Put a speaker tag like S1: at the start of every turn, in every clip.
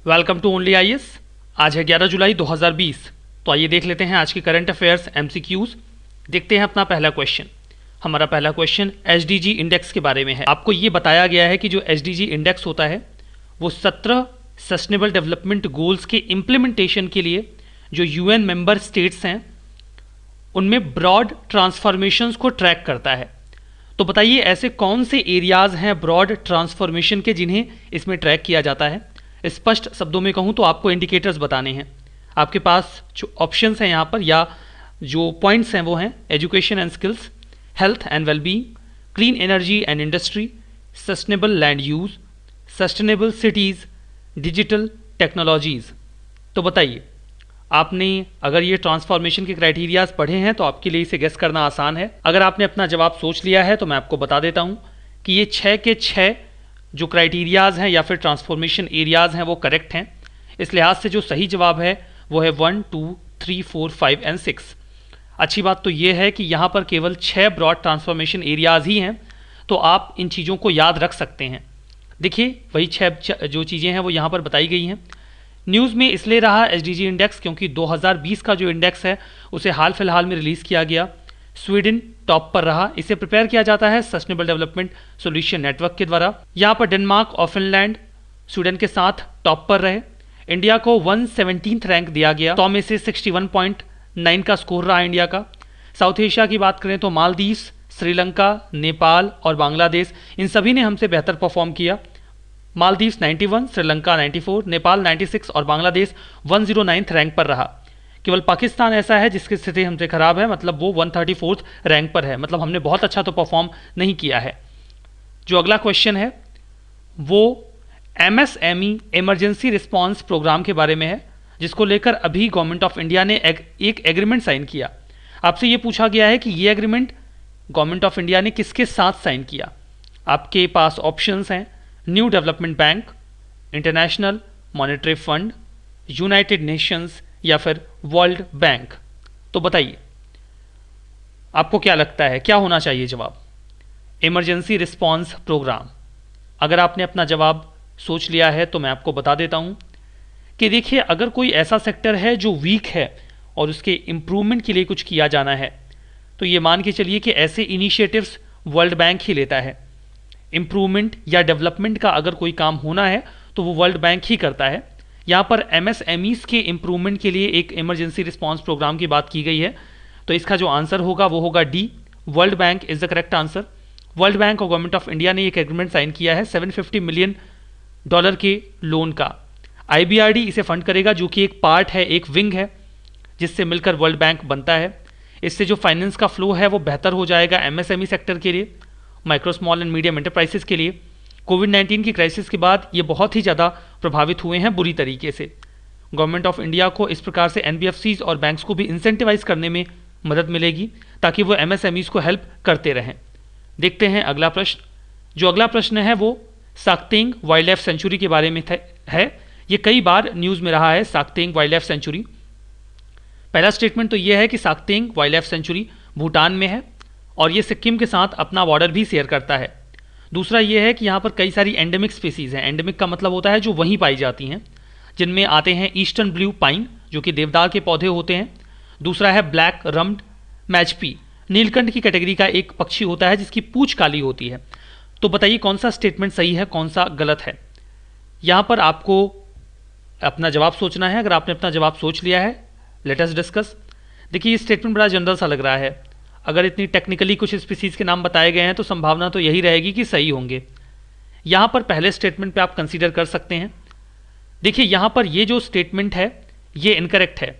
S1: Welcome to only IAS. आज है 11 जुलाई 2020। तो आइए देख लेते हैं आज की करंट अफेयर्स एमसीक्यूज। देखते हैं अपना पहला क्वेश्चन। हमारा पहला क्वेश्चन एसडीजी इंडेक्स के बारे में है। आपको ये बताया गया है कि जो एसडीजी इंडेक्स होता है वो 17 सस्टेनेबल डेवलपमेंट गोल्स के इम्प्लीमेंटेशन के लिए जो यूएन मेंबर स्टेट्स हैं उनमें ब्रॉड ट्रांसफॉर्मेशंस को ट्रैक करता है। तो बताइए ऐसे कौन से एरियाज हैं ब्रॉड ट्रांसफॉर्मेशन के जिन्हें इसमें ट्रैक किया जाता है। स्पष्ट शब्दों में कहूं तो आपको इंडिकेटर्स बताने हैं। आपके पास जो ऑप्शंस हैं यहाँ पर या जो पॉइंट्स हैं वो हैं education and skills, health and wellbeing, clean energy and industry, sustainable land use, sustainable cities, digital technologies. तो बताइए आपने अगर ये ट्रांसफॉर्मेशन के क्राइटेरियाज पढ़े हैं तो आपके लिए इसे गेस करना आसान है। अगर आपने अपना जवाब सोच लिया है तो मैं आपको बता देता हूँ कि ये 6 के 6 जो क्राइटेरियाज हैं या फिर ट्रांसफॉर्मेशन एरियाज हैं वो करेक्ट हैं। इस लिहाज से जो सही जवाब है वो है 1, 2, 3, 4, 5 एंड 6। अच्छी बात तो ये है कि यहाँ पर केवल 6 ब्रॉड ट्रांसफॉर्मेशन एरियाज ही हैं, तो आप इन चीज़ों को याद रख सकते हैं। देखिए वही 6 जो चीज़ें हैं वो यहाँ पर बताई गई हैं। न्यूज़ में इसलिए रहा एसडीजी इंडेक्स क्योंकि 2020 का जो इंडेक्स है उसे हाल फिलहाल में रिलीज़ किया गया। स्वीडन टॉप पर रहा। इसे प्रिपेयर किया जाता है सस्टेनेबल डेवलपमेंट सॉल्यूशन नेटवर्क के द्वारा। यहाँ पर डेनमार्क और फिनलैंड स्वीडन के साथ टॉप पर रहे। इंडिया को 117th रैंक दिया गया, 100 में से 61.9 का स्कोर रहा इंडिया का। साउथ एशिया की बात करें तो मालदीव्स, श्रीलंका, नेपाल और बांग्लादेश इन सभी ने हमसे बेहतर परफॉर्म किया। मालदीव्स 91, श्रीलंका 94, नेपाल 96 और बांग्लादेश 109th रैंक पर रहा। केवल पाकिस्तान ऐसा है जिसकी स्थिति हमसे खराब है, मतलब वो 134th रैंक पर है। मतलब हमने बहुत अच्छा तो परफॉर्म नहीं किया है। जो अगला क्वेश्चन है वो एमएसएमई इमरजेंसी रिस्पांस प्रोग्राम के बारे में है, जिसको लेकर अभी गवर्नमेंट ऑफ इंडिया ने एक एग्रीमेंट साइन किया। आपसे ये पूछा गया है कि ये एग्रीमेंट गवर्नमेंट ऑफ इंडिया ने किसके साथ साइन किया। आपके पास ऑप्शंस हैं new development bank, international monetary fund, United Nations या फिर वर्ल्ड बैंक। तो बताइए आपको क्या लगता है क्या होना चाहिए जवाब। Emergency response program. अगर आपने अपना जवाब सोच लिया है तो मैं आपको बता देता हूं कि देखिए अगर कोई ऐसा सेक्टर है जो वीक है और उसके इम्प्रूवमेंट के लिए कुछ किया जाना है तो ये मान के चलिए कि ऐसे इनिशिएटिव्स वर्ल्ड बैंक ही लेता है। इम्प्रूवमेंट या डेवलपमेंट का अगर कोई काम होना है तो वो वर्ल्ड बैंक ही करता है। यहाँ पर एमएसएमईज के इम्प्रूवमेंट के लिए एक इमरजेंसी रिस्पांस प्रोग्राम की बात की गई है, तो इसका जो आंसर होगा वो होगा D, world bank is the correct answer. World bank और गवर्नमेंट ऑफ इंडिया ने एक एग्रीमेंट साइन किया है $750 मिलियन के लोन का। आईबीआरडी इसे फंड करेगा जो कि एक पार्ट है, एक विंग है जिससे मिलकर वर्ल्ड बैंक बनता है। इससे जो फाइनेंस का फ्लो है वो बेहतर हो जाएगा एमएसएमई सेक्टर के लिए, micro small and medium enterprises के लिए। कोविड-19 की क्राइसिस के बाद ये बहुत ही ज़्यादा प्रभावित हुए हैं बुरी तरीके से। गवर्नमेंट ऑफ इंडिया को इस प्रकार से एनबीएफसीज और बैंक्स को भी इंसेंटिवाइज करने में मदद मिलेगी ताकि वो एमएसएमईज को हेल्प करते रहें। देखते हैं अगला प्रश्न। जो अगला प्रश्न है वो साक्तेंग वाइल्ड लाइफ सेंचुरी के बारे में है। ये कई बार न्यूज़ में रहा है साक्तेंग वाइल्ड लाइफ सेंचुरी। पहला स्टेटमेंट तो ये है कि साक्तेंग वाइल्ड लाइफ सेंचुरी भूटान में है और ये सिक्किम के साथ अपना बॉर्डर भी शेयर करता है। दूसरा ये है कि यहाँ पर कई सारी एंडेमिक स्पीसीज़ हैं। एंडेमिक का मतलब होता है जो वहीं पाई जाती हैं, जिनमें आते हैं ईस्टर्न ब्लू पाइन जो कि देवदार के पौधे होते हैं। दूसरा है ब्लैक रम्ड मैचपी, नीलकंठ की कैटेगरी का एक पक्षी होता है जिसकी पूंछ काली होती है। तो बताइए कौन सा स्टेटमेंट सही है कौन सा गलत है। यहाँ पर आपको अपना जवाब सोचना है। अगर आपने अपना जवाब सोच लिया है लेट अस डिस्कस। देखिए ये स्टेटमेंट बड़ा जनरल सा लग रहा है। अगर इतनी टेक्निकली कुछ स्पीसीज़ के नाम बताए गए हैं तो संभावना तो यही रहेगी कि सही होंगे। यहाँ पर पहले स्टेटमेंट पे आप कंसीडर कर सकते हैं। देखिए यहाँ पर ये जो स्टेटमेंट है ये इनकरेक्ट है।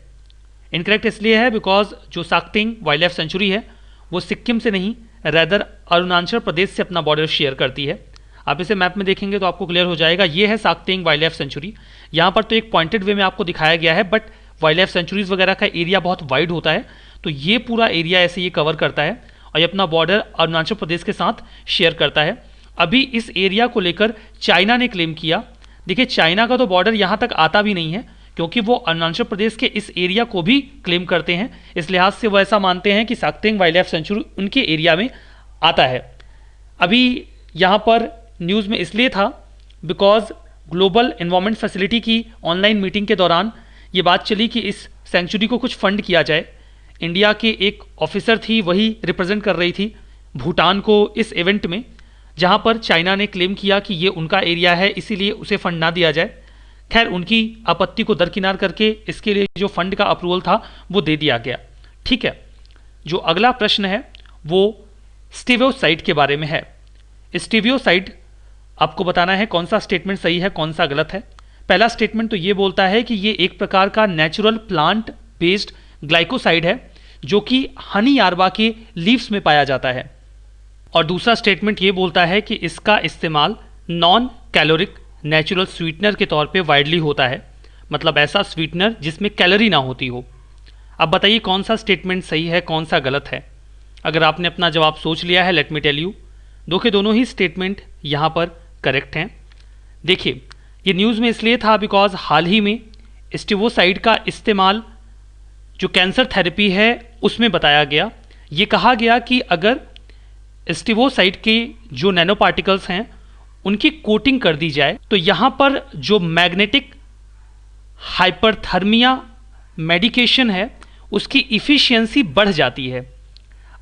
S1: इनकरेक्ट इसलिए है बिकॉज जो साक्तेंग वाइल्ड लाइफ सेंचुरी है वो सिक्किम से नहीं रैदर अरुणाचल प्रदेश से अपना बॉर्डर शेयर करती है। आप इसे मैप में देखेंगे तो आपको क्लियर हो जाएगा। ये है साक्तेंग वाइल्ड लाइफ सेंचुरी। यहाँ पर तो एक पॉइंटेड वे में आपको दिखाया गया है, बट वाइल्ड लाइफ सेंचुरीज वगैरह का एरिया बहुत वाइड होता है, तो ये पूरा एरिया ऐसे ये कवर करता है और ये अपना बॉर्डर अरुणाचल प्रदेश के साथ शेयर करता है। अभी इस एरिया को लेकर चाइना ने क्लेम किया। देखिए चाइना का तो बॉर्डर यहाँ तक आता भी नहीं है क्योंकि वो अरुणाचल प्रदेश के इस एरिया को भी क्लेम करते हैं। इस लिहाज से वो ऐसा मानते हैं कि साक्तेंग वाइल्ड लाइफ सेंचुरी उनके एरिया में आता है। अभी यहाँ पर न्यूज़ में इसलिए था बिकॉज ग्लोबल एनवायरमेंट फैसिलिटी की ऑनलाइन मीटिंग के दौरान ये बात चली कि इस सेंचुरी को कुछ फंड किया जाए। इंडिया के एक ऑफिसर थी, वही रिप्रेजेंट कर रही थी भूटान को इस इवेंट में, जहां पर चाइना ने क्लेम किया कि ये उनका एरिया है, इसीलिए उसे फंड ना दिया जाए। खैर, उनकी आपत्ति को दरकिनार करके इसके लिए जो फंड का अप्रूवल था वो दे दिया गया। ठीक है, जो अगला प्रश्न है वो स्टीरियोसाइड के बारे में है। स्टीरियोसाइड आपको बताना है कौन सा स्टेटमेंट सही है, कौन सा गलत है। पहला स्टेटमेंट तो ये बोलता है कि ये एक प्रकार का नेचुरल प्लांट बेस्ड ग्लाइकोसाइड है जो कि हनी यार्बा के लीव्स में पाया जाता है। और दूसरा स्टेटमेंट ये बोलता है कि इसका इस्तेमाल नॉन कैलोरिक नेचुरल स्वीटनर के तौर पे वाइडली होता है, मतलब ऐसा स्वीटनर जिसमें कैलोरी ना होती हो। अब बताइए कौन सा स्टेटमेंट सही है, कौन सा गलत है। अगर आपने अपना जवाब सोच लिया है, लेट मी टेल यू, दो के दोनों ही स्टेटमेंट यहाँ पर करेक्ट हैं। देखिए, ये न्यूज़ में इसलिए था बिकॉज हाल ही में स्टीरियोसाइड का इस्तेमाल जो कैंसर थेरेपी है उसमें बताया गया। ये कहा गया कि अगर स्टीरियोसाइड के जो नैनो पार्टिकल्स हैं उनकी कोटिंग कर दी जाए तो यहाँ पर जो मैग्नेटिक हाइपरथर्मिया मेडिकेशन है उसकी इफ़िशियंसी बढ़ जाती है।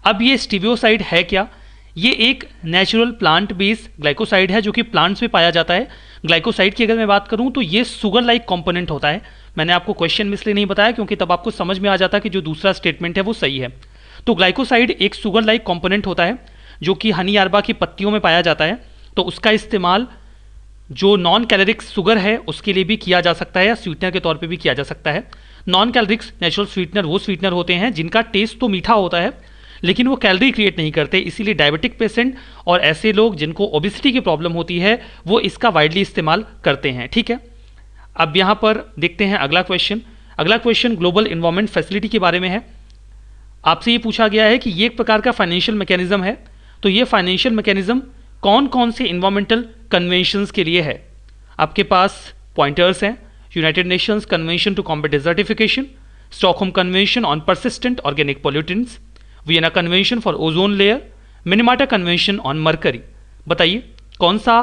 S1: अब ये स्टीरियोसाइड है क्या? ये एक नेचुरल प्लांट बेस्ड ग्लाइकोसाइड है जो कि प्लांट्स में पाया जाता है। ग्लाइकोसाइड की अगर मैं बात करूं तो ये सुगर लाइक कंपोनेंट होता है। मैंने आपको क्वेश्चन में इसलिए नहीं बताया क्योंकि तब आपको समझ में आ जाता कि जो दूसरा स्टेटमेंट है वो सही है। तो ग्लाइकोसाइड एक सुगर लाइक कंपोनेंट होता है जो कि हनी यार्बा की पत्तियों में पाया जाता है। तो उसका इस्तेमाल जो नॉन कैलोरिक शुगर है उसके लिए भी किया जा सकता है या स्वीटनर के तौर पे भी किया जा सकता है। नॉन कैलोरिक नेचुरल स्वीटनर वो स्वीटनर होते हैं जिनका टेस्ट तो मीठा होता है लेकिन वो कैलोरी क्रिएट नहीं करते, इसीलिए डायबिटिक पेशेंट और ऐसे लोग जिनको ओबेसिटी की प्रॉब्लम होती है वो इसका वाइडली इस्तेमाल करते हैं। ठीक है, अब यहाँ पर देखते हैं अगला क्वेश्चन। अगला क्वेश्चन ग्लोबल एनवायरमेंट फैसिलिटी के बारे में है। आपसे ये पूछा गया है कि ये एक प्रकार का फाइनेंशियल मैकेनिज्म है, तो ये फाइनेंशियल मैकेनिज्म कौन कौन से इन्वायरमेंटल कन्वेंशंस के लिए है। आपके पास पॉइंटर्स हैं। United Nations Convention to Combat Desertification, Stockholm Convention on Persistent Organic Pollutants, Vienna Convention for Ozone Layer, Minamata Convention on Mercury. बताइए कौन सा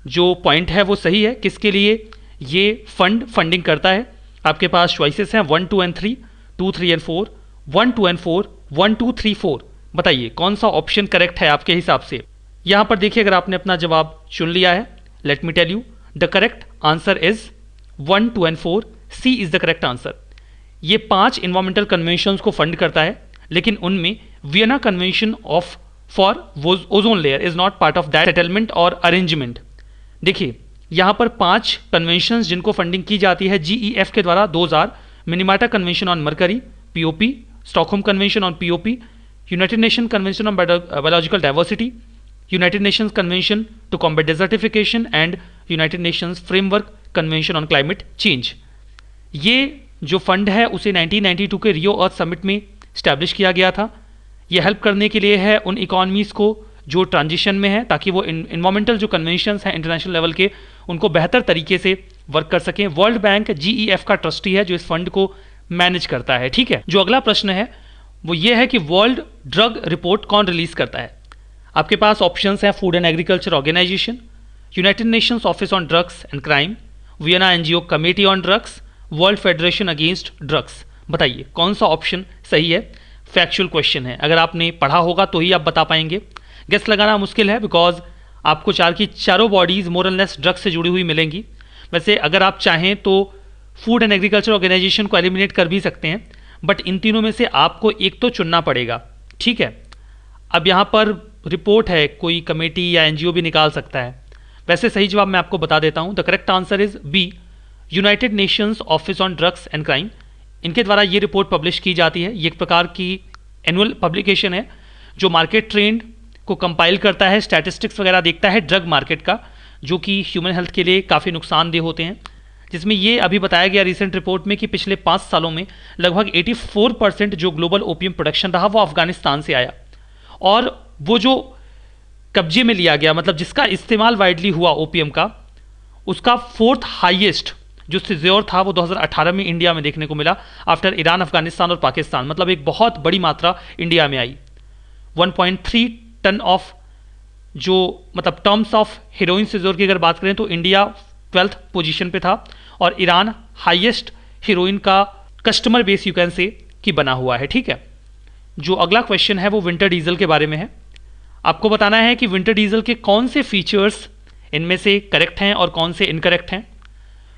S1: जो पॉइंट है वो सही है, किसके लिए ये फंडिंग करता है। आपके पास चॉइसेस हैं 1, 2 एंड 3, 2, 3 एंड 4, 1, 2 एंड 4, 1, 2, 3, 4। बताइए कौन सा ऑप्शन करेक्ट है आपके हिसाब से। यहां पर देखिए, अगर आपने अपना जवाब चुन लिया है, let me tell you the correct answer is 1, 2 and 4, C is the correct answer. ये 5 इन्वायरमेंटल कन्वेंशंस को फंड करता है, लेकिन उनमें Vienna convention of for Ozone layer is not part of that settlement और अरेंजमेंट। देखिए यहां पर 5 कन्वेंशंस जिनको फंडिंग की जाती है GEF के द्वारा 2000, Minamata Convention on Mercury POP, Stockholm Convention on POP, United Nation Convention on Biological Diversity, United Nations Convention to Combat Desertification and United Nations Framework Convention on Climate Change. ये जो fund है उसे 1992 के रियो अर्थ summit में establish किया गया था। ये हेल्प करने के लिए है उन इकोनॉमीज़ को जो ट्रांजिशन में है, ताकि वो इन्वायरमेंटल जो कन्वेंशंस हैं इंटरनेशनल लेवल के उनको बेहतर तरीके से वर्क कर सकें। वर्ल्ड बैंक GEF का ट्रस्टी है जो इस फंड को मैनेज करता है। ठीक है, जो अगला प्रश्न है वो ये है कि वर्ल्ड ड्रग रिपोर्ट कौन रिलीज करता है। आपके पास ऑप्शंस हैं Food and Agriculture Organization, United Nations Office on Drugs and Crime, Vienna NGO committee on drugs, World Federation against drugs. बताइए कौन सा ऑप्शन सही है। फैक्चुअल क्वेश्चन है, अगर आपने पढ़ा होगा तो ही आप बता पाएंगे। गेस लगाना मुश्किल है बिकॉज आपको चारों bodies more and less drugs से जुड़ी हुई मिलेंगी। वैसे अगर आप चाहें तो फूड एंड एग्रीकल्चर ऑर्गेनाइजेशन को एलिमिनेट कर भी सकते हैं, बट इन तीनों में से आपको एक तो चुनना पड़ेगा। ठीक है, अब यहाँ पर रिपोर्ट है, कोई कमेटी या NGO भी निकाल सकता है। वैसे सही जवाब मैं आपको बता देता हूँ, the correct answer is B, United Nations Office on Drugs and Crime. इनके द्वारा ये रिपोर्ट पब्लिश की जाती है। ये एक प्रकार की एनुअल पब्लिकेशन है जो मार्केट ट्रेंड को कंपाइल करता है, स्टैटिस्टिक्स वगैरह देखता है ड्रग मार्केट का, जो कि ह्यूमन हेल्थ के लिए काफ़ी नुकसानदेह होते हैं। जिसमें ये अभी बताया गया रिसेंट रिपोर्ट में कि पिछले 5 सालों में लगभग 84% जो ग्लोबल ओपियम प्रोडक्शन रहा वो अफगानिस्तान से आया, और वो जो कब्जे में लिया गया, मतलब जिसका इस्तेमाल वाइडली हुआ ओपियम का, उसका 4th हाईएस्ट जो सिज़ोर था वो 2018 में इंडिया में देखने को मिला आफ्टर ईरान, अफगानिस्तान और पाकिस्तान। मतलब एक बहुत बड़ी मात्रा इंडिया में आई। 1.3 टन ऑफ जो मतलब टर्म्स ऑफ हीरोइन सिज़ोर की अगर बात करें तो इंडिया 12th पोजीशन पे था और ईरान हाईएस्ट हीरोइन का customer base you can say कि बना हुआ है। ठीक है, जो अगला क्वेश्चन है वो विंटर डीजल के बारे में है। आपको बताना है कि विंटर डीजल के कौन से फीचर्स इनमें से करेक्ट हैं और कौन से इनकरेक्ट हैं।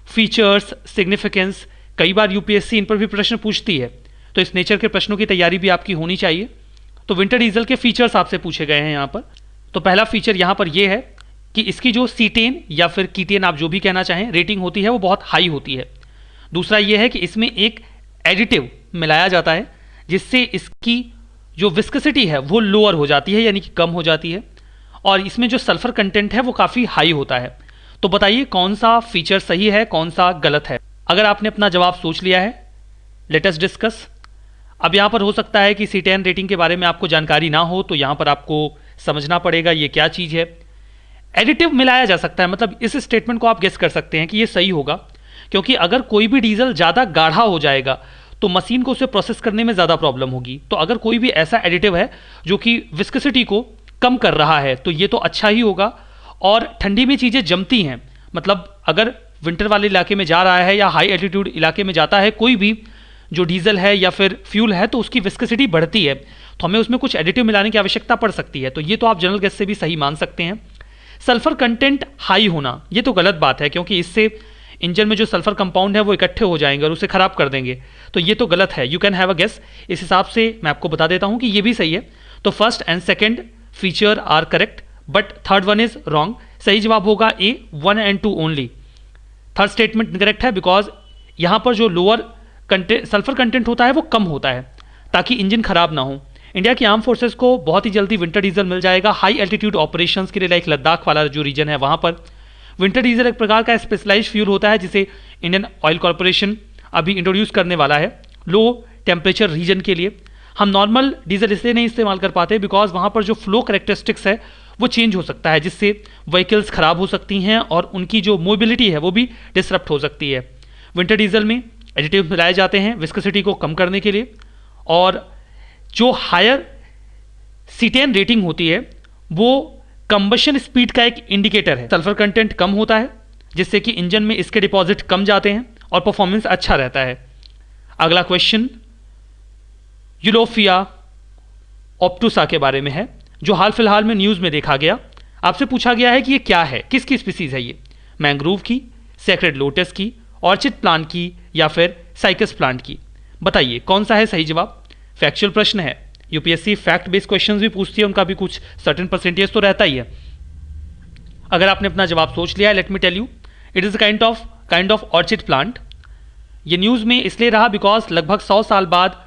S1: फीचर्स, सिग्निफिकेंस, कई बार यूपीएससी इन पर भी प्रश्न पूछती है, तो इस नेचर के प्रश्नों की तैयारी भी आपकी होनी चाहिए। तो विंटर डीजल के फीचर्स आपसे पूछे गए हैं यहाँ पर। तो पहला फीचर यहाँ पर यह है कि इसकी जो सीटेन या फिर कीटेन आप जो भी कहना चाहें रेटिंग होती है वो बहुत हाई होती है। दूसरा यह है कि इसमें एक एडिटिव मिलाया जाता है जिससे इसकी जो विस्कोसिटी है वो लोअर हो जाती है, यानी कि कम हो जाती है, और इसमें जो सल्फर कंटेंट है वो काफ़ी हाई होता है। तो बताइए कौन सा फीचर सही है, कौन सा गलत है। अगर आपने अपना जवाब सोच लिया है, लेट अस डिस्कस। अब यहाँ पर हो सकता है कि C10 रेटिंग के बारे में आपको जानकारी ना हो, तो यहाँ पर आपको समझना पड़ेगा ये क्या चीज़ है। एडिटिव मिलाया जा सकता है, मतलब इस स्टेटमेंट को आप गेस कर सकते हैं कि ये सही होगा, क्योंकि अगर कोई भी डीजल ज़्यादा गाढ़ा हो जाएगा तो मशीन को उसे प्रोसेस करने में ज़्यादा प्रॉब्लम होगी। तो अगर कोई भी ऐसा एडिटिव है जो कि विस्कोसिटी को कम कर रहा है तो ये तो अच्छा ही होगा। और ठंडी में चीज़ें जमती हैं, मतलब अगर विंटर वाले इलाके में जा रहा है या हाई एल्टीट्यूड इलाके में जाता है कोई भी जो डीजल है या फिर फ्यूल है, तो उसकी विस्कोसिटी बढ़ती है, तो हमें उसमें कुछ एडिटिव मिलाने की आवश्यकता पड़ सकती है। तो ये तो आप जनरल गेस से भी सही मान सकते हैं। सल्फर कंटेंट हाई होना ये तो गलत बात है, क्योंकि इससे इंजन में जो सल्फर कंपाउंड है वो इकट्ठे हो जाएंगे और उसे खराब कर देंगे, तो ये तो गलत है। You can have a guess. इस हिसाब से मैं आपको बता देता हूं कि ये भी सही है। तो first and second feature are correct but third one is wrong. सही जवाब होगा A, 1 and 2 only. Third statement incorrect है बिकॉज यहाँ पर जो लोअर सल्फर कंटेंट होता है वो कम होता है ताकि इंजन खराब ना हो। इंडिया की आर्म फोर्सेस को बहुत ही जल्दी विंटर डीजल मिल जाएगा हाई एल्टीट्यूड ऑपरेशंस के लिए, लाइक लद्दाख वाला जो रीजन है वहाँ पर। विंटर डीजल एक प्रकार का स्पेशलाइज्ड फ्यूल होता है जिसे इंडियन ऑयल कॉर्पोरेशन अभी इंट्रोड्यूस करने वाला है लो टेम्परेचर रीजन के लिए। हम नॉर्मल डीजल इसलिए नहीं इस्तेमाल कर पाते बिकॉज वहाँ पर जो फ्लो करेक्टरिस्टिक्स है वो चेंज हो सकता है, जिससे व्हीकल्स खराब हो सकती हैं और उनकी जो मोबिलिटी है वो भी डिसरप्ट हो सकती है। विंटर डीजल में एडिटिव मिलाए जाते हैं विस्कोसिटी को कम करने के लिए, और जो हायर C10 रेटिंग होती है वो कंबशन स्पीड का एक इंडिकेटर है। सल्फर कंटेंट कम होता है जिससे कि इंजन में इसके डिपॉजिट कम जाते हैं और परफॉर्मेंस अच्छा रहता है। अगला क्वेश्चन यूलोफिया ऑप्टूसा के बारे में है, जो हाल फिलहाल में न्यूज़ में देखा गया। आपसे पूछा गया है कि ये क्या है, किसकी स्पीसीज है ये, मैंग्रोव की, सेक्रेड लोटस की, ऑर्चिड प्लांट की या फिर साइकस प्लांट की। बताइए कौन सा है सही जवाब। फैक्चुअल प्रश्न है, यूपीएससी फैक्ट बेस्ड क्वेश्चंस भी पूछती है, उनका भी कुछ सर्टेन परसेंटेज तो रहता ही है। अगर आपने अपना जवाब सोच लिया है, let me tell you, it is kind of orchid plant. ये न्यूज़ में इसलिए रहा बिकॉज लगभग 100 साल बाद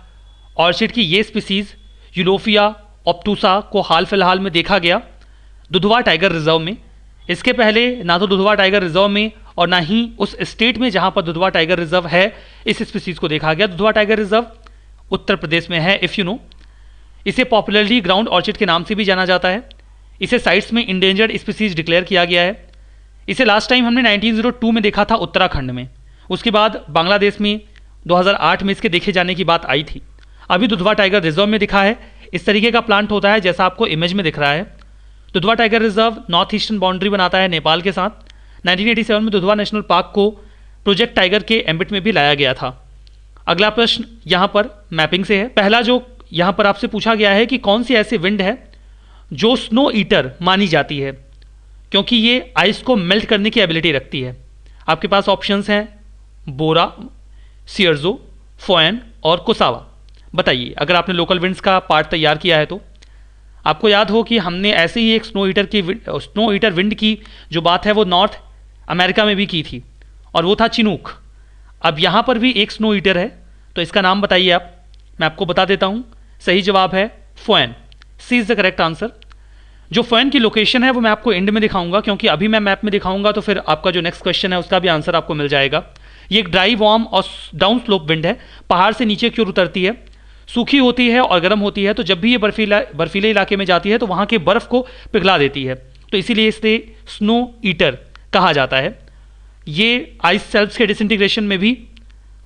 S1: ऑर्चिड की ये स्पीसीज यूलोफिया ऑप्टूसा को हाल फिलहाल में देखा गया दुधवा टाइगर रिजर्व में। इसके पहले ना तो दुधवा टाइगर रिजर्व में और ना ही उस स्टेट में जहां पर दुधवा टाइगर रिजर्व है इस स्पीसीज को देखा गया। दुधवा टाइगर रिजर्व उत्तर प्रदेश में है, इफ़ यू नो। इसे पॉपुलरली ग्राउंड ऑर्चिड के नाम से भी जाना जाता है। इसे साइट्स में इंडेंजर्ड स्पीसीज डिक्लेयर किया गया है। इसे लास्ट टाइम हमने 1902 में देखा था उत्तराखंड में, उसके बाद बांग्लादेश में 2008 में इसके देखे जाने की बात आई थी। अभी दुधवा टाइगर रिजर्व में दिखा है। इस तरीके का प्लांट होता है जैसा आपको इमेज में दिख रहा है। Dudhwa tiger reserve north eastern boundary बनाता है नेपाल के साथ। 1987 में दुधवा नेशनल पार्क को प्रोजेक्ट टाइगर के एम्बिट में भी लाया गया था। अगला प्रश्न यहाँ पर मैपिंग से है। पहला जो यहाँ पर आपसे पूछा गया है कि कौन सी ऐसी विंड है जो स्नो ईटर मानी जाती है, क्योंकि ये आइस को मेल्ट करने की एबिलिटी रखती है। आपके पास ऑप्शंस हैं बोरा, सियर्जो, फोएन और कुसावा। बताइए अगर आपने लोकल विंड्स का पार्ट तैयार किया है तो। आपको याद हो कि हमने ऐसे ही एक स्नो ईटर विंड की जो बात है वो नॉर्थ अमेरिका में भी की थी और वो था चिनूक। अब यहाँ पर भी एक स्नो ईटर है, तो इसका नाम बताइए आप। मैं आपको बता देता हूँ, सही जवाब है फोएन। सी इज द करेक्ट आंसर। जो फोएन की लोकेशन है वो मैं आपको एंड में दिखाऊंगा, क्योंकि अभी मैं मैप में दिखाऊंगा तो फिर आपका जो नेक्स्ट क्वेश्चन है उसका भी आंसर आपको मिल जाएगा। ये एक ड्राई वार्म और डाउन स्लोप विंड है, पहाड़ से नीचे की ओर उतरती है, सूखी होती है और गर्म होती है। तो जब भी ये बर्फीले इलाके में जाती है तो वहाँ के बर्फ़ को पिघला देती है, तो इसीलिए इसे स्नो ईटर कहा जाता है। ये आइस शेल्फ्स के डिसइंटीग्रेशन में भी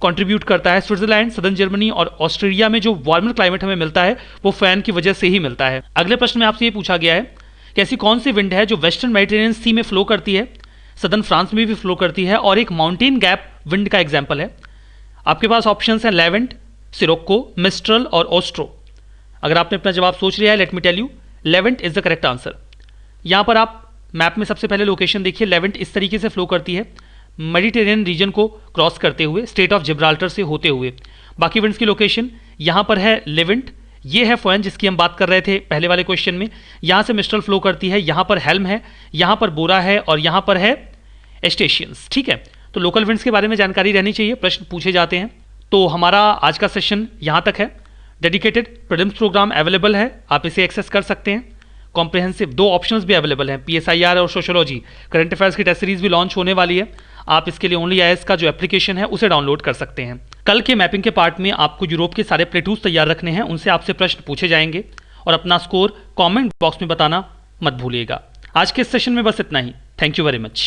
S1: कंट्रीब्यूट करता है। स्विट्जरलैंड, सदर्न जर्मनी और ऑस्ट्रेलिया में जो वार्मर क्लाइमेट हमें मिलता है वो फैन की वजह से ही मिलता है। अगले प्रश्न में आपसे ये पूछा गया है कि ऐसी कौन सी विंड है जो वेस्टर्न मेडिटेरेनियन सी में फ्लो करती है। सदर्न फ्रांस में भी फ्लो करती है और एक माउंटेन गैप विंड का एग्जाम्पल है। आपके पास ऑप्शंस हैं लेवेंट, सिरोक्को, मिस्ट्रल और ओस्ट्रो। अगर आपने अपना जवाब सोच लिया है, let me tell you, Levant is the correct answer. यहाँ पर आप मैप में सबसे पहले लोकेशन देखिए। लेवेंट इस तरीके से फ्लो करती है, मेडिटेरेनियन रीजन को क्रॉस करते हुए, स्टेट ऑफ जिब्राल्टर से होते हुए। बाकी विंड्स की लोकेशन यहाँ पर है लेवेंट, ये है फोएन जिसकी हम बात कर रहे थे पहले वाले क्वेश्चन में। यहाँ से मिस्ट्रल फ्लो करती है, यहाँ पर हेल्म है, यहाँ पर बोरा है और यहाँ पर है एस्टेशियंस। ठीक है, तो लोकल विंड्स के बारे में जानकारी रहनी चाहिए, प्रश्न पूछे जाते हैं। तो हमारा आज का सेशन यहाँ तक है। डेडिकेटेड प्रीलिम्स प्रोग्राम अवेलेबल है, आप इसे एक्सेस कर सकते हैं। कॉम्प्रिहेंसिव 2 ऑप्शंस भी अवेलेबल हैं, PSIR और सोशियोलॉजी। करंट अफेयर्स की टेस्ट सीरीज भी लॉन्च होने वाली है, आप इसके लिए ओनली IAS का जो एप्लीकेशन है उसे डाउनलोड कर सकते हैं। कल के मैपिंग के पार्ट में आपको यूरोप के सारे प्लेटूज तैयार रखने हैं, उनसे आपसे प्रश्न पूछे जाएंगे और अपना स्कोर कमेंट बॉक्स में बताना मत भूलिएगा। आज के इस सेशन में बस इतना ही। Thank you very much.